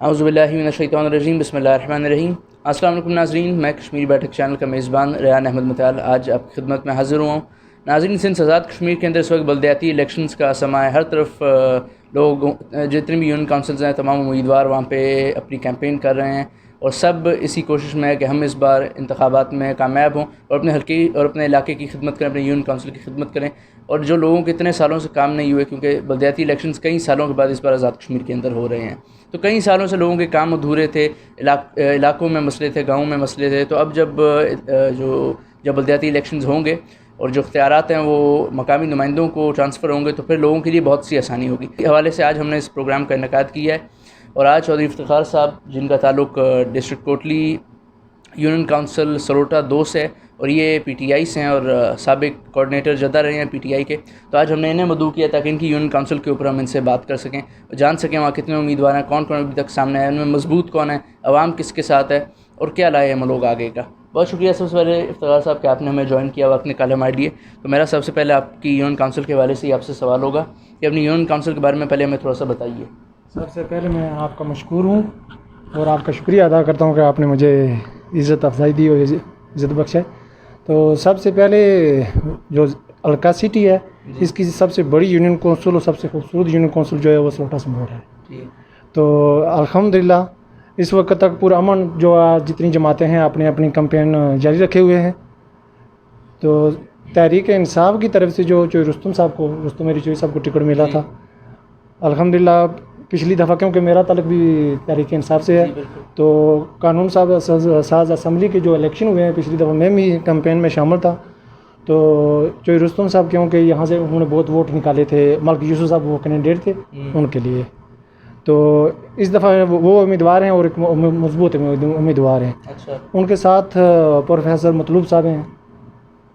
اعوذ باللہ من الشیطان الرجیم، بسم اللہ الرحمن الرحیم۔ السلام علیکم ناظرین، میں کشمیر بیٹھک چینل کا میزبان ریان احمد مطیال آج آپ کی خدمت میں حاضر ہوا ہوں۔ ناظرین، سندھ آزاد کشمیر کے اندر اس وقت بلدیاتی الیکشنز کا سماع ہے۔ ہر طرف لوگ جتنے بھی یونین کونسلز ہیں تمام امیدوار وہاں پہ اپنی کیمپین کر رہے ہیں اور سب اسی کوشش میں ہے کہ ہم اس بار انتخابات میں کامیاب ہوں اور اپنے حلقے اور اپنے علاقے کی خدمت کریں، اپنے یونین کونسل کی خدمت کریں، اور جو لوگوں کے اتنے سالوں سے کام نہیں ہوئے، کیونکہ بلدیاتی الیکشنز کئی سالوں کے بعد اس بار آزاد کشمیر کے اندر ہو رہے ہیں، تو کئی سالوں سے لوگوں کے کام ادھورے تھے، علاقوں میں مسئلے تھے، گاؤں میں مسئلے تھے، تو اب جب بلدیاتی الیکشنز ہوں گے اور جو اختیارات ہیں وہ مقامی نمائندوں کو ٹرانسفر ہوں گے تو پھر لوگوں کے لیے بہت سی آسانی ہوگی۔ اس حوالے سے آج ہم نے اس پروگرام کا انعقاد کیا ہے اور آج چودھری افتخار صاحب، جن کا تعلق ڈسٹرکٹ کوٹلی یونین کونسل سلوٹا 2 سے، اور یہ پی ٹی آئی سے ہیں اور سابق کوآرڈینیٹر جدہ رہے ہیں پی ٹی آئی کے، تو آج ہم نے انہیں مدعو کیا تاکہ ان کی یونین کونسل کے اوپر ہم ان سے بات کر سکیں، جان سکیں وہاں کتنے امیدوار ہیں، کون کون ابھی تک سامنے آئے، ان میں مضبوط کون ہے، عوام کس کے ساتھ ہے اور کیا لائے ہیں لوگ آگے کا۔ بہت شکریہ سب سے پہلے افتخار صاحب کہ آپ نے ہمیں جوائن کیا، وقت نکالے ہمارے لیے۔ تو میرا سب سے پہلے آپ کی یونین کونسل کے حوالے سے ہی آپ سے سوال ہوگا کہ اپنی یونین کونسل کے بارے میں پہلے ہمیں تھوڑا سا بتائیے۔ سب سے پہلے میں آپ کا مشکور ہوں اور آپ کا شکریہ ادا کرتا ہوں کہ آپ نے مجھے عزت افزائی دی اور عزت بخشے۔ تو سب سے پہلے جو الکا سٹی ہے اس کی سب سے بڑی یونین کونسل اور سب سے خوبصورت یونین کونسل جو ہے وہ سلوٹا سمبھوٹ ہے۔ تو الحمدللہ اس وقت تک پورا امن، جو جتنی جماعتیں ہیں اپنی اپنی کمپین جاری رکھے ہوئے ہیں۔ تو تحریک انصاف کی طرف سے جو رستم میری چوئی صاحب کو ٹکٹ ملا تھا، الحمدللہ پچھلی دفعہ، کیونکہ میرا تعلق بھی تحریک انصاف سے ہے، تو قانون ساز اسمبلی کے جو الیکشن ہوئے ہیں پچھلی دفعہ میں بھی کمپین میں شامل تھا، تو چوئی رستم صاحب کیونکہ یہاں سے انہوں نے بہت ووٹ نکالے تھے، ملک یوسف صاحب وہ کینڈیڈیٹ تھے ان کے لیے، تو اس دفعہ وہ امیدوار ہیں اور ایک مضبوط امیدوار ہیں۔ ان کے ساتھ پروفیسر مطلوب صاحب ہیں،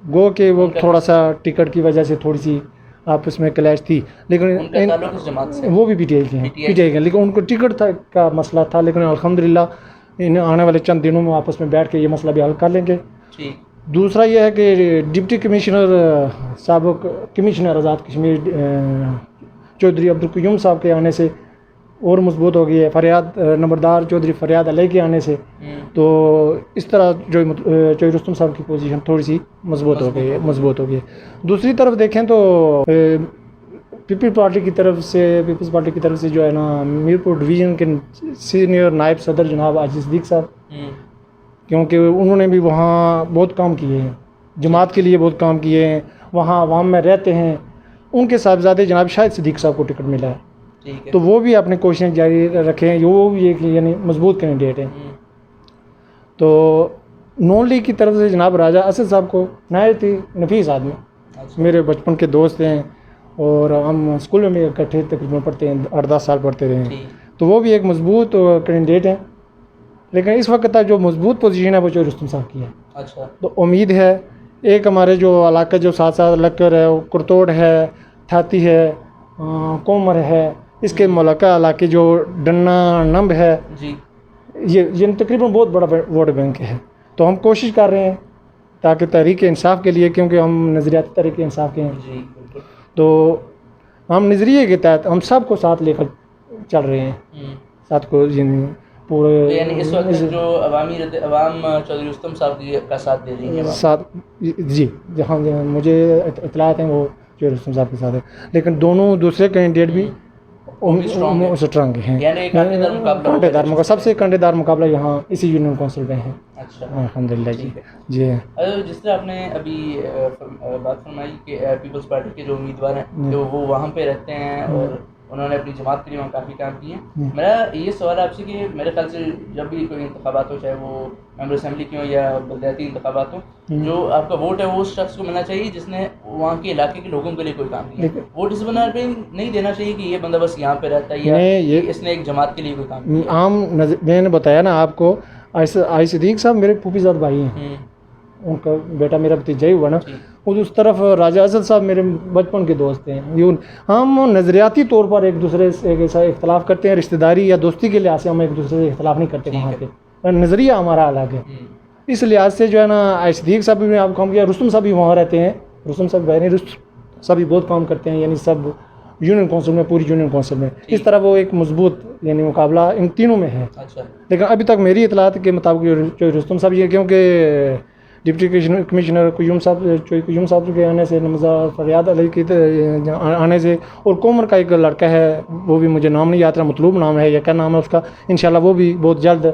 گو کہ وہ تھوڑا سا ٹکٹ کی وجہ سے تھوڑی سی آپس میں کلیش تھی، لیکن وہ بھی پی ٹی آئی کے ہیں، لیکن ان کو ٹکٹ کا مسئلہ تھا، لیکن الحمدللہ ان آنے والے چند دنوں میں آپس میں بیٹھ کے یہ مسئلہ بھی حل کر لیں گے۔ دوسرا یہ ہے کہ ڈپٹی کمشنر سابق کمشنر آزاد کشمیر چودھری عبدالقیوم صاحب کے آنے سے اور مضبوط ہو گئی ہے، فریاد نمبردار چودھری فریاد علیہ کے آنے سے، تو اس طرح جو چوئی رستم صاحب کی پوزیشن تھوڑی سی مضبوط ہو گئی ہے۔ دوسری طرف دیکھیں تو پیپلز پارٹی کی طرف سے جو ہے نا میرپور ڈویژن کے سینئر نائب صدر جناب عاجز صدیق صاحب، کیونکہ انہوں نے بھی وہاں بہت کام کیے ہیں، جماعت کے لیے بہت کام کیے ہیں، وہاں عوام میں رہتے ہیں، ان کے صاحبزادے جناب شاہد صدیق صاحب کو ٹکٹ ملا ہے، تو وہ بھی اپنی کوششیں جاری رکھے ہیں، وہ بھی ایک یعنی مضبوط کینڈیڈیٹ ہیں۔ تو نون لیگ کی طرف سے جناب راجہ اسد صاحب کو، نہایت ہی نفیس آدمی، میرے بچپن کے دوست ہیں اور ہم اسکول میں بھی اکٹھے تقریباً پڑھتے ہیں، 8-10 سال پڑھتے رہے ہیں، تو وہ بھی ایک مضبوط کینڈیڈیٹ ہیں، لیکن اس وقت تک جو مضبوط پوزیشن ہے وہ چوئی رستم صاحب کی ہے۔ تو امید ہے ایک ہمارے جو علاقہ جو ساتھ لکر ہے، کرتوڑ ہے، تھاتی ہے، کومر ہے، اس کے ملکہ علاقے جو ڈنا نمب ہے، یہ تقریباً بہت بڑا ووٹ بینک ہے، تو ہم کوشش کر رہے ہیں تاکہ تحریک انصاف کے لیے، کیونکہ ہم نظریاتی تحریک انصاف کے ہیں، تو ہم نظریے کے تحت ہم سب کو ساتھ لے کر چل رہے ہیں، ساتھ کو پورے، یعنی اس وقت جو عوام چودھری رستم صاحب کا ساتھ دے رہی ہے، جی جہاں مجھے اطلاعات ہیں وہ چودھری رستم صاحب کے ساتھ ہے، لیکن دونوں دوسرے کینڈیڈیٹ بھی اسٹرانگ ہیں، کانٹے دار مقابلہ، سب سے کانٹے دار مقابلہ یہاں اسی یونین کونسل میں ہے۔ الحمدللہ جی۔ جس طرح آپ نے ابھی بات فرمائی کہ پیپلز پارٹی کے جو امیدوار ہیں جو وہ وہاں پہ رہتے ہیں اور انہوں نے اپنی جماعت کے لیے وہاں کافی کام کیے ہیں، میرا یہ سوال آپ سے کہ میرے خیال سے جب بھی کوئی انتخابات ہو، چاہے وہ ممبر اسمبلی کی ہو یا بلدیاتی انتخابات ہو، جو آپ کا ووٹ ہے وہ اس شخص کو ملنا چاہیے جس نے وہاں کے علاقے کے لوگوں کے لیے کوئی کام کیا، ووٹ اس بنا پہ نہیں دینا چاہیے کہ یہ بندہ بس یہاں پہ رہتا ہے یا اس نے ایک جماعت کے لیے کوئی کام کیا۔ عام میں نے بتایا نا آپ کو، عاجز صدیق صاحب میرے پھوپھی زاد بھائی ہیں، ان کا بیٹا میرا بھتیجا ہی ہوا نا، اور اس طرف راجہ اسد صاحب میرے بچپن کے دوست ہیں، ہم نظریاتی طور پر ایک دوسرے سے اختلاف کرتے ہیں، رشتہ داری یا دوستی کے لحاظ سے ہم ایک دوسرے سے اختلاف نہیں کرتے، وہاں پہ نظریہ ہمارا الگ ہے، اس لحاظ سے جو ہے نا عاجز صدیق صاحب بھی آپ کام کیا، رستم صاحب بھی وہاں رہتے ہیں، رستم صاحب بھی بہت کام کرتے ہیں، یعنی سب یونین کونسل میں، پوری یونین کونسل میں، اس طرح وہ ایک مضبوط یعنی مقابلہ ان تینوں میں ہے. اچھا. لیکن ابھی تک میری اطلاعات کے مطابق چوئی رستم صاحب یہ کیونکہ ڈپٹی کمشنر قیوم صاحب کے آنے سے، نمزار فریاد علی کے آنے سے، اور کومر کا ایک لڑکا ہے، وہ بھی مجھے نام نہیں یاد رہا، مطلوب نام ہے یا کیا نام ہے اس کا، انشاءاللہ وہ بھی بہت جلد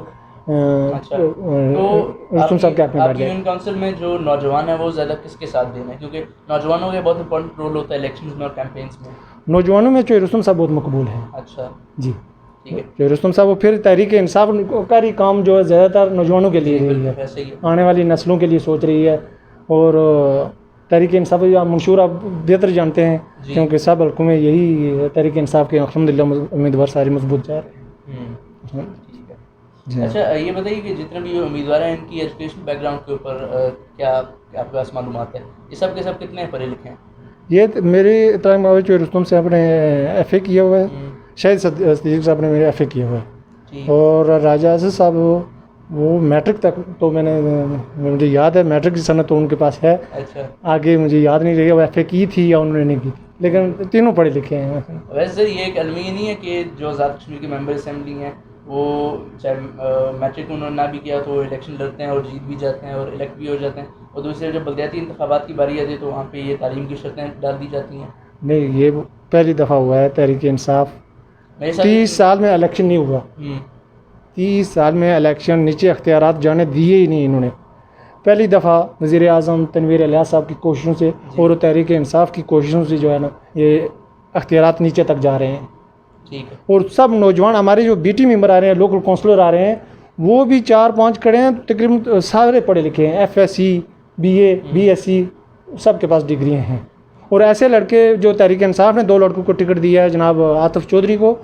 رستم صاحب کے حق میں بیٹھ جائے. یونین کونسل میں جو نوجوان ہیں وہ زیادہ کس کے ساتھ دینا ہے؟ کیونکہ نوجوانوں کا بہت امپورٹنٹ رول ہوتا ہے الیکشنز میں اور کیمپینز میں. نوجوانوں میں چوئی رستم صاحب بہت مقبول ہیں. اچھا جی. ٹھیک ہے. چوئی رستم صاحب وہ پھر تحریک انصاف کا ہی کام جو ہے زیادہ تر نوجوانوں کے لیے رہی ہے، آنے والی نسلوں کے لیے سوچ رہی ہے. اور تحریک انصاف منشور آپ بہتر جانتے ہیں کیونکہ سب حلقوں میں یہی تحریک انصاف کے الحمدللہ امیدوار سارے مضبوط جا رہے ہیں. اچھا یہ بتائیے کہ جتنے بھی امیدوار ہیں ان کی ایجوکیشن بیک گراؤنڈ کے اوپر کیا آپ کے پاس معلومات ہے؟ یہ سب کے سب کتنے پڑھے لکھے ہیں؟ یہ میری اطلاع میں چوئی رستم سے اپنے ایف اے کیا ہوا ہے، شاہد صدیق صاحب نے میرے ایف اے کیا ہوا ہے، اور راجہ عزیز صاحب وہ میٹرک تک تو میں نے، مجھے یاد ہے میٹرک کی سند تو ان کے پاس ہے. اچھا. آگے مجھے یاد نہیں رہی وہ ایف اے کی تھی یا انہوں نے نہیں کی تھی، لیکن تینوں پڑھے لکھے ہیں. ویسے سر یہ ایک المیہ نہیں ہے کہ جو آزاد کشمیر کے ممبر اسمبلی ہیں وہ چاہے میٹرک انہوں نے نہ بھی کیا تو وہ الیکشن لڑتے ہیں اور جیت بھی جاتے ہیں اور الیکٹ بھی ہو جاتے ہیں، اور دوسرے جب بلدیاتی انتخابات کی باری آتی ہے تو وہاں پہ یہ تعلیم کی شرطیں ڈال دی جاتی ہیں. نہیں، یہ پہلی دفعہ ہوا ہے تحریک انصاف. 30 سال میں الیکشن نہیں ہوا، 30 سال میں الیکشن نیچے اختیارات جانے دیے ہی نہیں انہوں نے. پہلی دفعہ وزیر اعظم تنویر الیاس صاحب کی کوششوں سے اور تحریک انصاف کی کوششوں سے جو ہے نا یہ اختیارات نیچے تک جا رہے ہیں. ٹھیک ہے. اور سب نوجوان ہمارے جو بی ٹی ممبر آ رہے ہیں، لوکل کونسلر آ رہے ہیں، وہ بھی 4-5 کھڑے ہیں، تقریباً سارے پڑھے لکھے ہیں، F S C, B A, B S C, سب کے پاس ڈگریاں ہیں. اور ایسے لڑکے جو تحریک انصاف نے 2 لڑکوں کو ٹکٹ دیا ہے، جناب عاطف چودھری کو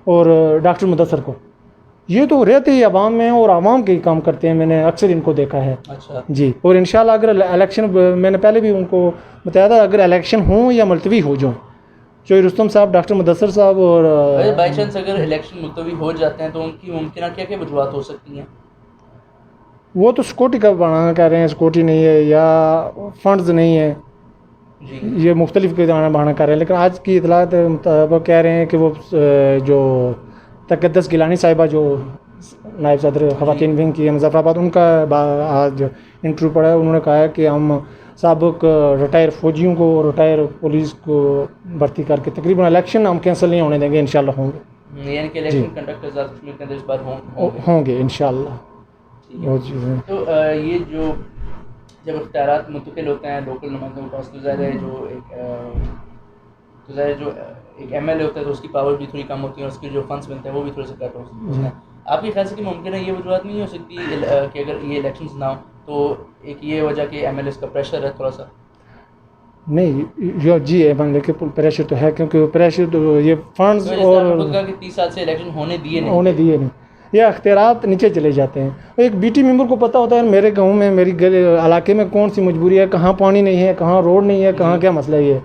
اور ڈاکٹر مدثر کو، یہ تو رہتے ہی عوام میں اور عوام کے ہی کام کرتے ہیں، میں نے اکثر ان کو دیکھا ہے. اچھا. جی. اور انشاءاللہ اگر الیکشن، میں نے پہلے بھی ان کو بتایا تھا، اگر الیکشن ہوں یا ملتوی ہو جائیں، چوئی رستم صاحب، ڈاکٹر مدثر صاحب، اور بائی چانس اگر الیکشن ملتوی ہو جاتے ہیں تو ان کی ممکنہ کیا کیا وجوہات ہو سکتی ہیں؟ وہ تو سیکورٹی کا بڑھانا کہہ رہے ہیں، سیکورٹی نہیں ہے یا فنڈز نہیں ہے، یہ مختلف کے بہانا کر رہے ہیں. لیکن آج کی اطلاعات مطابق کہہ رہے ہیں کہ وہ جو تقدس گیلانی صاحبہ جو نائب صدر خواتین ونگ کی ہے مظفر آباد، ان کا آج انٹرویو پڑا ہے. انہوں نے کہا ہے کہ ہم سابق ریٹائر فوجیوں کو اور ریٹائر پولیس کو بھرتی کر کے تقریباً الیکشن ہم کینسل نہیں ہونے دیں گے، انشاءاللہ ہوں گے. یعنی کہ الیکشن کنڈکٹ آزاد کشمیر کے اندر اس بار ہوں گے انشاءاللہ. وہ چیزیں تو یہ جو جب اختیارات منتقل ہوتے ہیں لوکل نمائندوں کے پاس تو ظاہر ہے جو ایک ایم ایل اے ہوتا ہے تو اس کی پاور بھی تھوڑی کم ہوتی ہے اور اس کے جو فنڈس بنتے ہیں وہ بھی تھوڑے سے کٹ ہوتے ہیں. آپ کی خیال سے کہ ممکن ہے یہ وجوہات نہیں ہو سکتی کہ اگر یہ الیکشنز نہ ہو تو ایک یہ وجہ کہ ایم ایل ایس کا پریشر ہے تھوڑا سا؟ نہیں جی ایم ایل اے کے پریشر تو ہے، کیونکہ پریشر تو یہ فنڈز اور 30 سال سے الیکشن ہونے دیے نہیں، یہ اختیارات نیچے چلے جاتے ہیں. ایک بی ٹی ممبر کو پتہ ہوتا ہے میرے گاؤں میں، میری علاقے میں کون سی مجبوری ہے، کہاں پانی نہیں ہے، کہاں روڈ نہیں ہے، کہاں کیا مسئلہ ہے.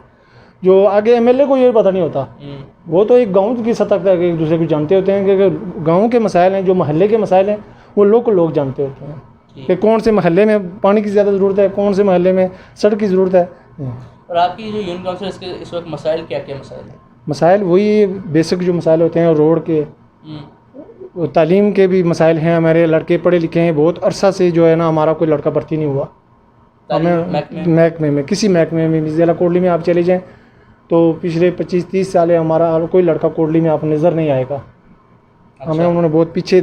جو آگے ایم ایل اے کو یہ پتہ نہیں ہوتا، وہ تو ایک گاؤں کی سطح تک ایک دوسرے کو جانتے ہوتے ہیں کہ گاؤں کے مسائل ہیں، جو محلے کے مسائل ہیں وہ لوگ جانتے ہوتے ہیں کہ کون سے محلے میں پانی کی زیادہ ضرورت ہے، کون سے محلے میں سڑک کی ضرورت ہے. اور آپ کی جو یونین کونسل اس وقت مسائل کیا مسائل ہیں؟ مسائل وہی بیسک جو مسائل ہوتے ہیں، روڈ کے، تعلیم کے بھی مسائل ہیں. ہمارے لڑکے پڑھے لکھے ہیں، بہت عرصہ سے جو ہے نا ہمارا کوئی لڑکا بھرتی نہیں ہوا. ہمیں محکمے میں، کسی محکمے میں بھی، ضلع کوٹلی میں آپ چلے جائیں تو پچھلے 25-30 سال ہمارا کوئی لڑکا کوٹلی میں آپ نظر نہیں آئے گا. ہمیں انہوں نے بہت پیچھے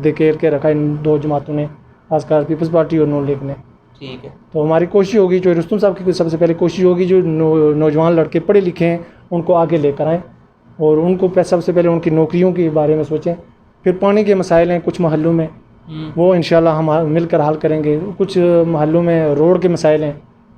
دھکیل کے رکھا ان 2 جماعتوں نے، خاص کر پیپلز پارٹی اور نون لیگ نے. ٹھیک ہے. تو ہماری کوشش ہوگی، جو رستم صاحب کی سب سے پہلے کوشش ہوگی، جو نوجوان لڑکے پڑھے لکھے ہیں ان کو آگے لے کر آئیں اور ان کو سب سے پہلے ان کی نوکریوں کے بارے میں سوچیں. پھر پانی کے مسائل ہیں کچھ محلوں میں، وہ انشاءاللہ ہم مل کر حل کریں گے. کچھ محلوں میں روڈ کے مسائل ہیں،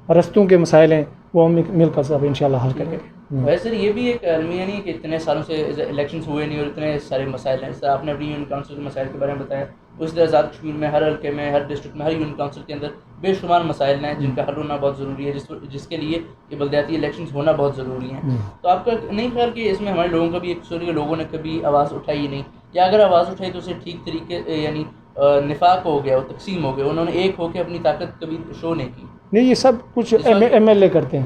رستوں کے مسائل ہیں، وہ ہم مل کر سب انشاءاللہ حل کریں گے. ویسے یہ بھی ایک المیہ نہیں کہ اتنے سالوں سے الیکشنز ہوئے نہیں اور اتنے سارے مسائل ہیں. جیسے آپ نے اپنی یونین کونسل کے مسائل کے بارے میں بتایا، اس طرح آزاد کشمیر میں ہر حلقے میں، ہر ڈسٹرکٹ میں، ہر یونین کونسل کے اندر بے شمار مسائل ہیں جن کا حل ہونا بہت ضروری ہے، جس کے لیے یہ بلدیاتی الیکشنز ہونا بہت ضروری ہیں. تو آپ کا نہیں خیال کہ اس میں ہمارے لوگوں کا بھی ایک قصور ہے کہ لوگوں نے کبھی آواز اٹھائی ہی نہیں، یا اگر آواز اٹھائی تو اسے ٹھیک طریقے یعنی نفاق ہو گیا، وہ تقسیم ہو گیا، انہوں نے ایک ہو کے اپنی طاقت کبھی شو نہیں کی؟ نہیں، یہ سب کچھ ایم ایل اے کرتے ہیں.